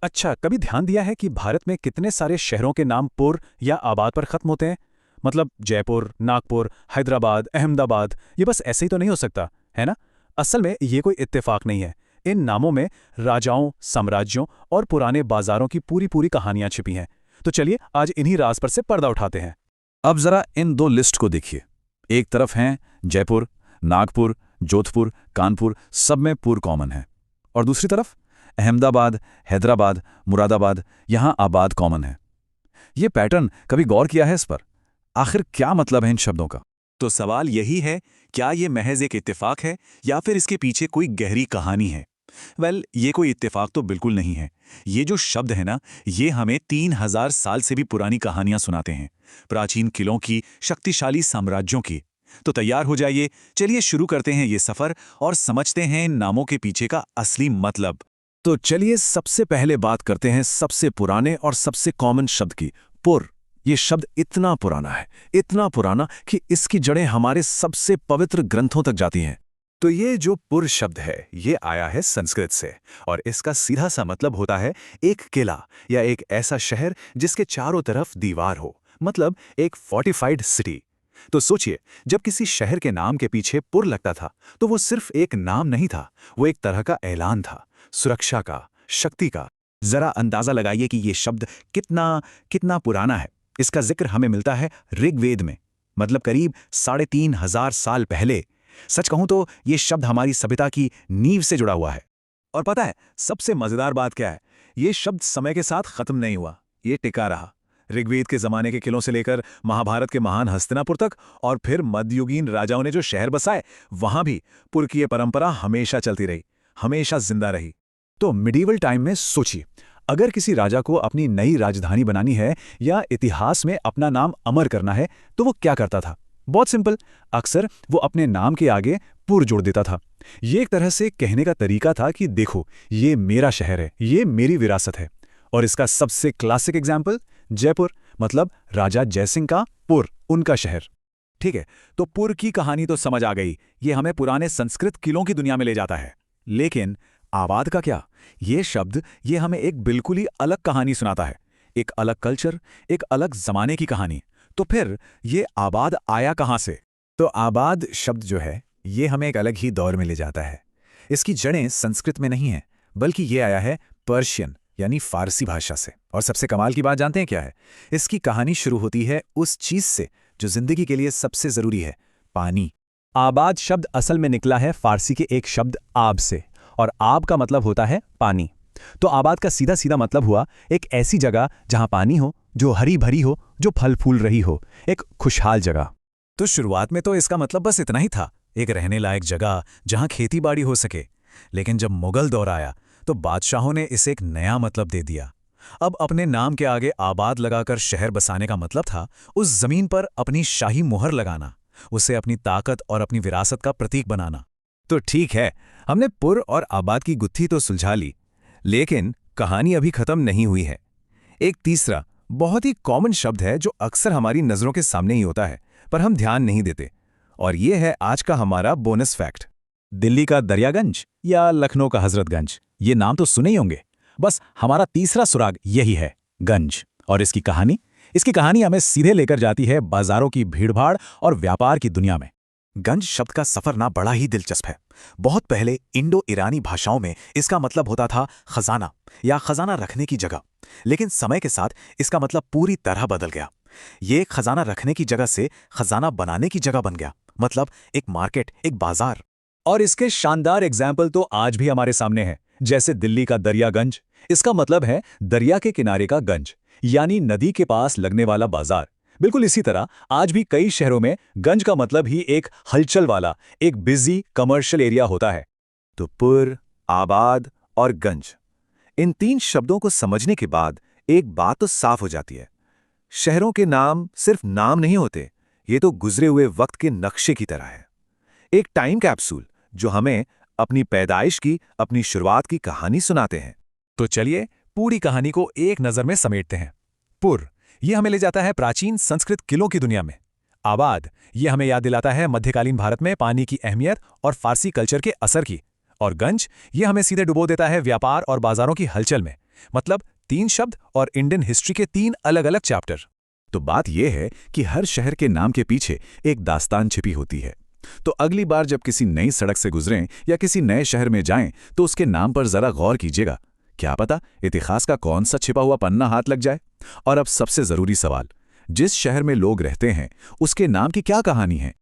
अच्छा, कभी ध्यान दिया है कि भारत में कितने सारे शहरों के नाम पुर या आबाद पर खत्म होते हैं? मतलब जयपुर, नागपुर, हैदराबाद, अहमदाबाद, ये बस ऐसे ही तो नहीं हो सकता, है ना? असल में ये कोई इत्तेफाक नहीं है। इन नामों में राजाओं, साम्राज्यों और पुराने बाजारों की पूरी पूरी कहानियां छिपी हैं। तो चलिए आज इन्हीं राज पर से पर्दा उठाते हैं। अब जरा इन दो लिस्ट को देखिए। एक तरफ हैं जयपुर, नागपुर, जोधपुर, कानपुर, सब में पुर कॉमन है। और दूसरी तरफ अहमदाबाद, हैदराबाद, मुरादाबाद, यहाँ आबाद कॉमन है। ये पैटर्न कभी गौर किया है इस पर? आखिर क्या मतलब है इन शब्दों का? तो सवाल यही है, क्या ये महज एक इत्तेफाक है या फिर इसके पीछे कोई गहरी कहानी है? ये कोई इत्तेफाक तो बिल्कुल नहीं है। ये जो शब्द है ना, ये हमें 3000 साल से भी पुरानी कहानियां सुनाते हैं, प्राचीन किलों की, शक्तिशाली साम्राज्यों की। तो तैयार हो जाइए, चलिए शुरू करते हैं ये सफर और समझते हैं इन नामों के पीछे का असली मतलब। तो चलिए सबसे पहले बात करते हैं सबसे पुराने और सबसे कॉमन शब्द की, पुर। ये शब्द इतना पुराना है, इतना पुराना कि इसकी जड़ें हमारे सबसे पवित्र ग्रंथों तक जाती हैं। तो ये जो पुर शब्द है, ये आया है संस्कृत से, और इसका सीधा सा मतलब होता है एक किला या एक ऐसा शहर जिसके चारों तरफ दीवार हो, मतलब एक फोर्टिफाइड सिटी। तो सोचिए, जब किसी शहर के नाम के पीछे पुर लगता था, तो वो सिर्फ एक नाम नहीं था, वो एक तरह का ऐलान था, सुरक्षा का, शक्ति का। जरा अंदाजा लगाइए कि ये शब्द कितना कितना पुराना है। इसका जिक्र हमें मिलता है ऋग्वेद में, मतलब करीब 3500 साल पहले। सच कहूं तो ये शब्द हमारी सभ्यता की नींव से जुड़ा हुआ है। और पता है सबसे मजेदार बात क्या है? ये शब्द समय के साथ खत्म नहीं हुआ, ये टिका रहा। ऋग्वेद के जमाने के किलों से लेकर महाभारत के महान हस्तिनापुर तक, और फिर मध्ययुगीन राजाओं ने जो शहर बसाए, वहां भी पुर की ये परंपरा हमेशा चलती रही, हमेशा जिंदा रही। तो मिडीवल टाइम में सोचिए, अगर किसी राजा को अपनी नई राजधानी बनानी है या इतिहास में अपना नाम अमर करना है, तो वो क्या करता था? बहुत सिंपल, अक्सर वो अपने नाम के आगे पुर जोड़ देता था। ये एक तरह से कहने का तरीका था कि देखो, ये मेरा शहर है, ये मेरी विरासत है। और इसका सबसे क्लासिक एग्जाम्पल जयपुर, मतलब राजा जयसिंह का पुर, उनका शहर। ठीक है, तो पुर की कहानी तो समझ आ गई, ये हमें पुराने संस्कृत किलों की दुनिया में ले जाता है। लेकिन आबाद का क्या? ये शब्द ये हमें एक बिल्कुल ही अलग कहानी सुनाता है, एक अलग कल्चर, एक अलग जमाने की कहानी। तो फिर ये आबाद आया कहाँ से? तो आबाद शब्द जो है, ये हमें एक अलग ही दौर में ले जाता है। इसकी जड़ें संस्कृत में नहीं हैं, बल्कि ये आया है पर्शियन यानी फारसी भाषा से। और सबसे कमाल की बात जानते हैं क्या है? इसकी कहानी शुरू होती है उस चीज से जो जिंदगी के लिए सबसे जरूरी है, पानी। आबाद शब्द असल में निकला है फारसी के एक शब्द आब से, और आब का मतलब होता है पानी। तो आबाद का सीधा सीधा मतलब हुआ एक ऐसी जगह जहां पानी हो, जो हरी भरी हो, जो फल फूल रही हो, एक खुशहाल जगह। तो शुरुआत में तो इसका मतलब बस इतना ही था, एक रहने लायक जगह जहां खेती बाड़ी हो सके। लेकिन जब मुगल दौर आया, तो बादशाहों ने इसे एक नया मतलब दे दिया। अब अपने नाम के आगे आबाद लगाकर शहर बसाने का मतलब था उस जमीन पर अपनी शाही मुहर लगाना, उसे अपनी ताकत और अपनी विरासत का प्रतीक बनाना। तो ठीक है, हमने पुर और आबाद की गुत्थी तो सुलझा ली, लेकिन कहानी अभी खत्म नहीं हुई है। एक तीसरा बहुत ही कॉमन शब्द है जो अक्सर हमारी नजरों के सामने ही होता है, पर हम ध्यान नहीं देते, और ये है आज का हमारा बोनस फैक्ट। दिल्ली का दरियागंज या लखनऊ का हजरतगंज, ये नाम तो सुने ही होंगे। बस हमारा तीसरा सुराग यही है, गंज। और इसकी कहानी हमें सीधे लेकर जाती है बाजारों की भीड़भाड़ और व्यापार की दुनिया में। गंज शब्द का सफर ना बड़ा ही दिलचस्प है। बहुत पहले इंडो ईरानी भाषाओं में इसका मतलब होता था खजाना या खजाना रखने की जगह, लेकिन समय के साथ इसका मतलब पूरी तरह बदल गया। ये खजाना रखने की जगह से खजाना बनाने की जगह बन गया, मतलब एक मार्केट, एक बाजार। और इसके शानदार एग्जाम्पल तो आज भी हमारे सामने हैं, जैसे दिल्ली का दरियागंज। इसका मतलब है दरिया के किनारे का गंज, यानी नदी के पास लगने वाला बाजार। बिल्कुल इसी तरह आज भी कई शहरों में गंज का मतलब ही एक हलचल वाला, एक बिजी कमर्शियल एरिया होता है। तो पुर, आबाद और गंज, इन तीन शब्दों को समझने के बाद एक बात तो साफ हो जाती है, शहरों के नाम सिर्फ नाम नहीं होते, ये तो गुजरे हुए वक्त के नक्शे की तरह है, एक टाइम कैप्सूल जो हमें अपनी पैदाइश की, अपनी शुरुआत की कहानी सुनाते हैं। तो चलिए पूरी कहानी को एक नजर में समेटते हैं। पुर, ये हमें ले जाता है प्राचीन संस्कृत किलों की दुनिया में। आबाद, ये हमें याद दिलाता है मध्यकालीन भारत में पानी की अहमियत और फारसी कल्चर के असर की। और गंज, ये हमें सीधे डुबो देता है व्यापार और बाजारों की हलचल में, मतलब 3 शब्द और इंडियन हिस्ट्री के 3 अलग-अलग चैप्टर। तो बात यह है कि हर शहर के नाम के पीछे एक दास्तान छिपी होती है। तो अगली बार जब किसी नई सड़क से गुजरें या किसी नए शहर में जाएं तो उसके नाम पर जरा गौर कीजिएगा। क्या पता इतिहास का कौन सा छिपा हुआ पन्ना हाथ लग जाए। और अब सबसे जरूरी सवाल, जिस शहर में लोग रहते हैं उसके नाम की क्या कहानी है?